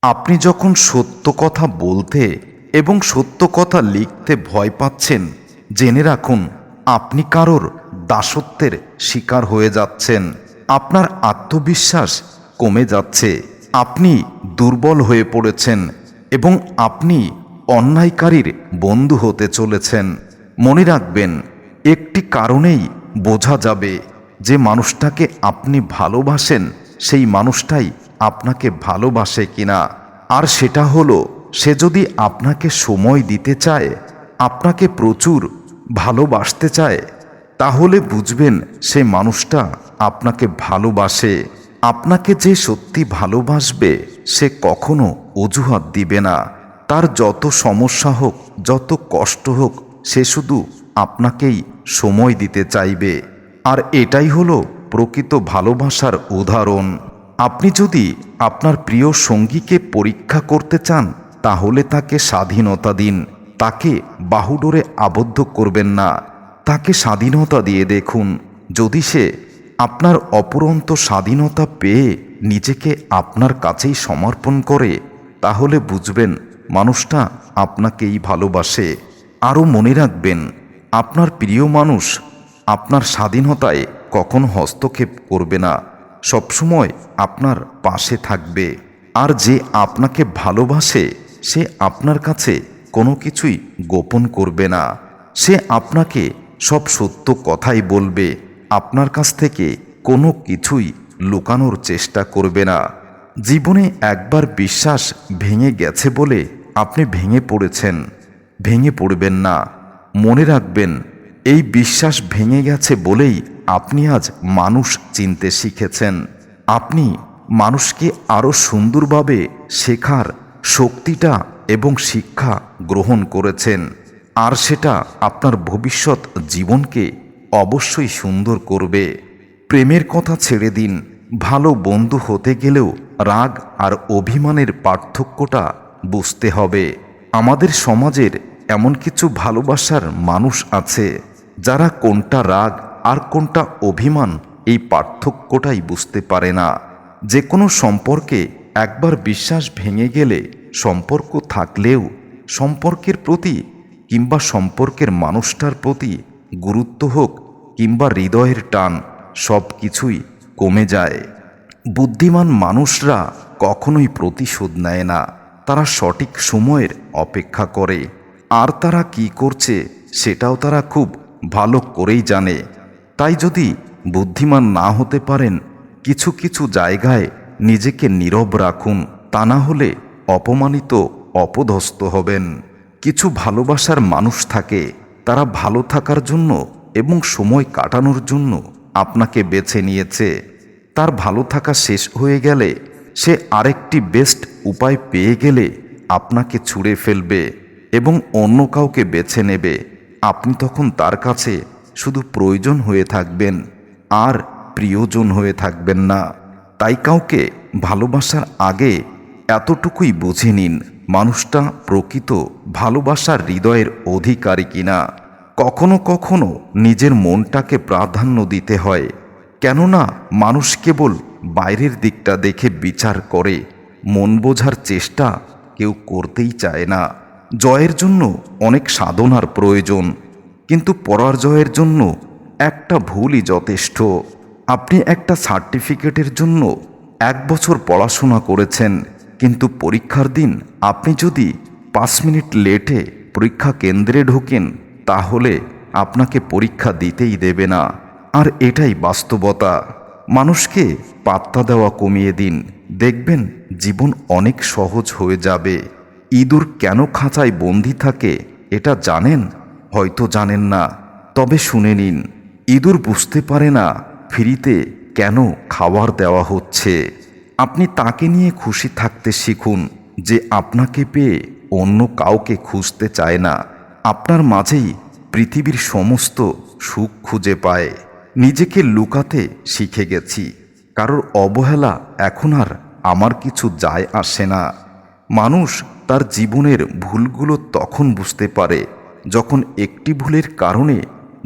আপনি যখন সত্য কথা বলতে এবং সত্য কথা লিখতে ভয় পাচ্ছেন, জেনে রাখুন আপনি কারোর দাসত্বের শিকার হয়ে যাচ্ছেন। আপনার আত্মবিশ্বাস কমে যাচ্ছে, আপনি দুর্বল হয়ে পড়েছেন এবং আপনি অন্যায়কারীর বন্ধু হতে চলেছেন। মনে রাখবেন, একটি কারণেই বোঝা যাবে যে মানুষটাকে আপনি ভালোবাসেন সেই মানুষটাই আপনাকে ভালোবাসে কিনা। আর সেটা হলো, সে যদি আপনাকে সময় দিতে চায়, আপনাকে প্রচুর ভালোবাসতে চায়, তাহলে বুঝবেন সে মানুষটা আপনাকে ভালোবাসে। আপনাকে যে সত্যি ভালোবাসবে সে কখনো অজুহাত দিবে না। তার যত সমস্যা হোক, যত কষ্ট হোক, সে শুধু আপনাকেই সময় দিতে চাইবে। আর এটাই হলো প্রকৃত ভালোবাসার উদাহরণ। আপনি যদি আপনার প্রিয় সঙ্গীকে পরীক্ষা করতে চান, তাহলে তাকে স্বাধীনতা দিন। তাকে বাহুডোরে আবদ্ধ করবেন না, তাকে স্বাধীনতা দিয়ে দেখুন। যদি সে আপনার অপুরন্ত স্বাধীনতা পেয়ে নিজেকে আপনার কাছেই সমর্পণ করে, তাহলে বুঝবেন মানুষটা আপনাকেই ভালোবাসে। আরও মনে রাখবেন, আপনার প্রিয় মানুষ আপনার স্বাধীনতায় কখনো হস্তক্ষেপ করবে না, সবসময় আপনার পাশে থাকবে। আর যে আপনাকে ভালোবাসে সে আপনার কাছে কোনো কিছুই গোপন করবে না। সে আপনাকে সব সত্য কথাই বলবে, আপনার কাছ থেকে কোনো কিছুই লুকানোর চেষ্টা করবে না। জীবনে একবার বিশ্বাস ভেঙে গেছে বলে আপনি ভেঙে পড়েছেন, ভেঙে পড়বেন না। মনে রাখবেন, এই বিশ্বাস ভেঙে গেছে বলেই আপনি আজ মানুষ চিনতে শিখেছেন। আপনি মানুষকে আরও সুন্দরভাবে শেখার শক্তিটা এবং শিক্ষা গ্রহণ করেছেন। আর সেটা আপনার ভবিষ্যৎ জীবনকে অবশ্যই সুন্দর করবে। প্রেমের কথা ছেড়ে দিন। ভালো বন্ধু হতে গেলেও রাগ আর অভিমানের পার্থক্যটা বুঝতে হবে। আমাদের সমাজের এমন কিছু ভালোবাসার মানুষ আছে যারা কোনটা রাগ আর কোনটা অভিমান এই পার্থক্যটাই বুঝতে পারে না। যে কোনো সম্পর্কে একবার বিশ্বাস ভেঙে গেলে সম্পর্ক থাকলেও সম্পর্কের প্রতি কিংবা সম্পর্কের মানুষটার প্রতি গুরুত্ব হোক কিংবা হৃদয়ের টান, সব কিছুই কমে যায়। বুদ্ধিমান মানুষরা কখনোই প্রতিশোধ নেয় না, তারা সঠিক সময়ের অপেক্ষা করে। আর তারা কি করছে সেটাও তারা খুব ভালো করেই জানে। তাই যদি বুদ্ধিমান না হতে পারেন, কিছু কিছু জায়গায় নিজেকে নীরব রাখুন, তা না হলে অপমানিত অপদস্থ হবেন। কিছু ভালোবাসার মানুষ থাকে, তারা ভালো থাকার জন্য এবং সময় কাটানোর জন্য আপনাকে বেছে নিয়েছে। তার ভালো থাকা শেষ হয়ে গেলে, সে আরেকটি বেস্ট উপায় পেয়ে গেলে আপনাকে ছুঁড়ে ফেলবে এবং অন্য কাউকে বেছে নেবে। আপনি তখন তার কাছে শুধু প্রয়োজন হয়ে থাকবেন, আর প্রিয়জন হয়ে থাকবেন না। তাই কাউকে ভালোবাসার আগে এতটুকুই বুঝে নিন মানুষটা প্রকৃত ভালোবাসার হৃদয়ের অধিকারী কিনা। কখনো কখনো নিজের মনটাকে প্রাধান্য দিতে হয়, কেননা মানুষ কেবল বাইরের দিকটা দেখে বিচার করে, মন বোঝার চেষ্টা কেউ করতেই চায় না। জয়ের জন্য অনেক সাধনার প্রয়োজন, কিন্তু পরাজয়ের জন্য একটা ভুলই যথেষ্ট। আপনি একটা সার্টিফিকেটের জন্য 1 বছর পড়াশোনা করেছেন, কিন্তু পরীক্ষার দিন আপনি যদি 5 মিনিট লেটে পরীক্ষা কেন্দ্রে ঢোকেন, তাহলে আপনাকে পরীক্ষা দিতেই দেবে না। আর এটাই বাস্তবতা। মানুষকে পাত্তা দেওয়া কমিয়ে দিন, দেখবেন জীবন অনেক সহজ হয়ে যাবে। ইঁদুর কেন খাঁচায় বন্দি থাকে এটা জানেন? হয়তো জানেন না, তবে শুনে নিন। ইঁদুর বুঝতে পারে না ফ্রিতে কেন খাবার দেওয়া হচ্ছে। আপনি তাকে নিয়ে খুশি থাকতে শিখুন, যে আপনাকে পেয়ে অন্য কাউকে খুঁজতে চায় না। আপনার মাঝেই পৃথিবীর সমস্ত সুখ খুঁজে পায়। নিজেকে লুকাতে শিখে গেছি, কারোর অবহেলা এখন আর আমার কিছু যায় আসে না। মানুষ তার জীবনের ভুলগুলো তখন বুঝতে পারে যখন একটি ভুলের কারণে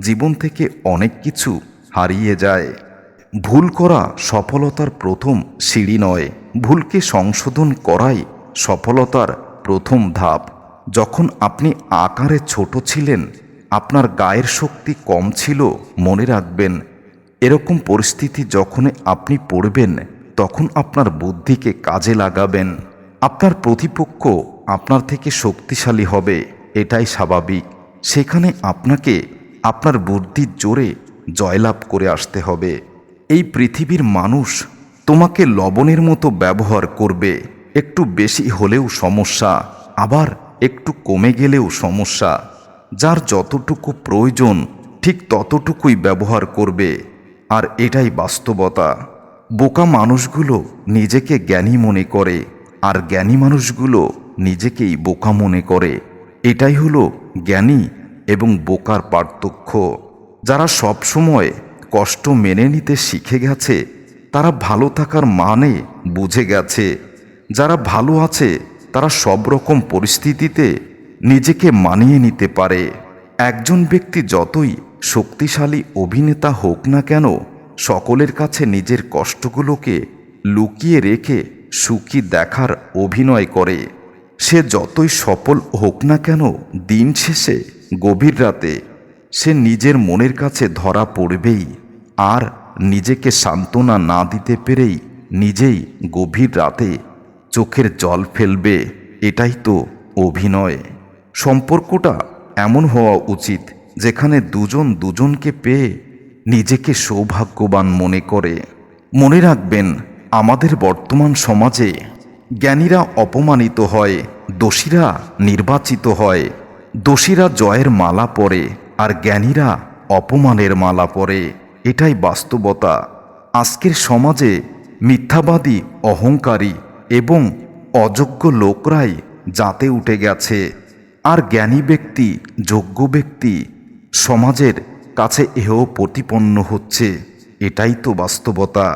জীবন থেকে অনেক কিছু হারিয়ে যায়। ভুল করা সফলতার প্রথম সিঁড়ি নয়, ভুলকে সংশোধন করাই সফলতার প্রথম ধাপ। যখন আপনি আকারে ছোট ছিলেন, আপনার গায়ের শক্তি কম ছিল, মনে রাখবেন এরকম পরিস্থিতি যখন আপনি পড়বেন, তখন আপনার বুদ্ধিকে কাজে লাগাবেন। আপনার প্রতিপক্ষ আপনার থেকে শক্তিশালী হবে, এটাই স্বাভাবিক। সেখানে আপনাকে আপনার বুদ্ধির জোরে জয়লাভ করে আসতে হবে। এই পৃথিবীর মানুষ তোমাকে লবণের মতো ব্যবহার করবে। একটু বেশি হলেও সমস্যা, আবার একটু কমে গেলেও সমস্যা। যার যতটুকু প্রয়োজন ঠিক ততটুকুই ব্যবহার করবে, আর এটাই বাস্তবতা। বোকা মানুষগুলো নিজেকে জ্ঞানী মনে করে, আর জ্ঞানী মানুষগুলো নিজেকেই বোকা মনে করে। এটাই হলো জ্ঞানী এবং বোকার পার্থক্য। যারা সব সময় কষ্ট মেনে নিতে শিখে গেছে, তারা ভালো থাকার মানে বুঝে গেছে। যারা ভালো আছে, তারা সব রকম পরিস্থিতিতে নিজেকে মানিয়ে নিতে পারে। একজন ব্যক্তি যতই শক্তিশালী অভিনেতা হোক না কেন, সকলের কাছে নিজের কষ্টগুলোকে লুকিয়ে রেখে সুখী দেখার অভিনয় করে। সে যতই সফল হোক না কেন, দিন শেষে গভীর রাতে সে নিজের মনের কাছে ধরা পড়বেই, আর নিজেকে সান্ত্বনা না দিতে পেরেই নিজেই গভীর রাতে চোখের জল ফেলবে। এটাই তো অভিনয়। সম্পর্কটা এমন হওয়া উচিত যেখানে দুজন দুজনকে পেয়ে নিজেকে সৌভাগ্যবান মনে করে। মনে রাখবেন, আমাদের বর্তমান সমাজে জ্ঞানীরা অপমানিত হয়, দোষীরা নির্বাচিত হয়। দোষীরা জয়ের মালা পরে, আর জ্ঞানীরা অপমানের মালা পরে। এটাই বাস্তবতা। আজকের সমাজে মিথ্যাবাদী, অহংকারী এবং অযোগ্য লোকরাই জাতে উঠে গেছে, আর জ্ঞানী ব্যক্তি, যোগ্য ব্যক্তি সমাজের কাছে হেয় প্রতিপন্ন হচ্ছে। এটাই তো বাস্তবতা।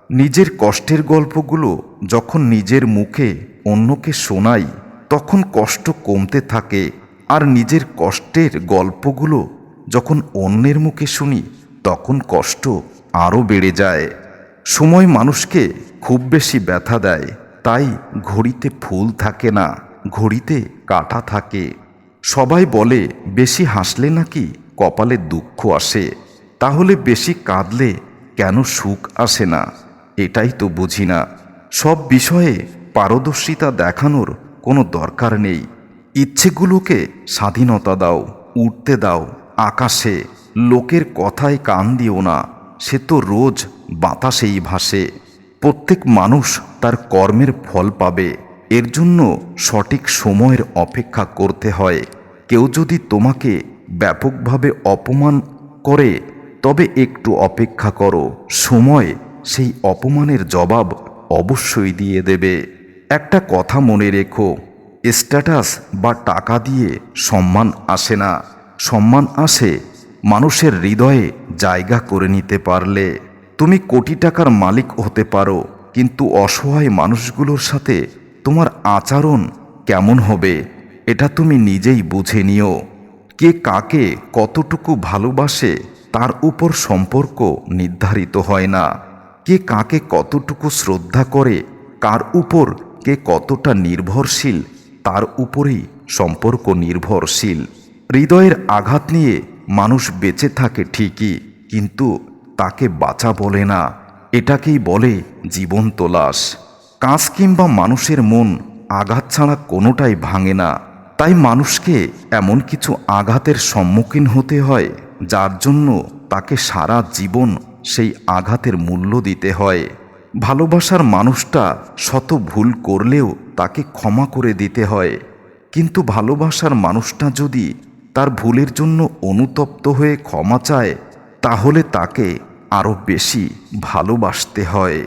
নিজের কষ্টের গল্পগুলো যখন নিজের মুখে অন্যকে শোনাই, তখন কষ্ট কমতে থাকে, আর নিজের কষ্টের গল্পগুলো যখন অন্যের মুখে শুনি, তখন কষ্ট আরও বেড়ে যায়। সময় মানুষকে খুব বেশি ব্যথা দেয়, তাই ঘড়িতে ফুল থাকে না, ঘড়িতে কাঁটা থাকে। সবাই বলে বেশি হাসলে নাকি কপালে দুঃখ আসে, তাহলে বেশি কাঁদলে কেন সুখ আসে না? এটাই তো বুঝি না। সব বিষয়ে পারদর্শিতা দেখানোর কোনো দরকার নেই। ইচ্ছেগুলোকে স্বাধীনতা দাও, উঠতে দাও আকাশে। লোকের কথায় কান দিও না, সে তো রোজ বাতাসেই ভাসে। প্রত্যেক মানুষ তার কর্মের ফল পাবে, এর জন্য সঠিক সময়ের অপেক্ষা করতে হয়। কেউ যদি তোমাকে ব্যাপকভাবে অপমান করে, তবে একটু অপেক্ষা করো, সময় সেই অপমানের জবাব অবশ্যই দিয়ে দেবে। একটা কথা মনে রেখো, স্ট্যাটাস বা টাকা দিয়ে সম্মান আসে না, সম্মান আসে মানুষের হৃদয়ে জায়গা করে নিতে পারলে। তুমি কোটি টাকার মালিক হতে পারো, কিন্তু অসহায় মানুষগুলোর সাথে তোমার আচরণ কেমন হবে এটা তুমি নিজেই বুঝে নিও। কে কাকে কতটুকু ভালোবাসে তার উপর সম্পর্ক নির্ধারিত হয় না। কে কাকে কতটুকু শ্রদ্ধা করে, কার উপর কে কতটা নির্ভরশীল, তার উপরেই সম্পর্ক নির্ভরশীল। হৃদয়ের আঘাত নিয়ে মানুষ বেঁচে থাকে ঠিকই, কিন্তু তাকে বাঁচা বলে না, এটাকেই বলে জীবন্ত লাশ। কাঁচ কিংবা মানুষের মন আঘাত ছাড়া কোনোটাই ভাঙে না। তাই মানুষকে এমন কিছু আঘাতের সম্মুখীন হতে হয়, যার জন্য তাকে সারা জীবন সেই আঘাতের মূল্য দিতে হয়। ভালোবাসার মানুষটা শত ভুল করলেও তাকে ক্ষমা করে দিতে হয়, কিন্তু ভালোবাসার মানুষটা যদি তার ভুলের জন্য অনুতপ্ত হয়ে ক্ষমা চায়, তাহলে তাকে আরও বেশি ভালোবাসতে হয়।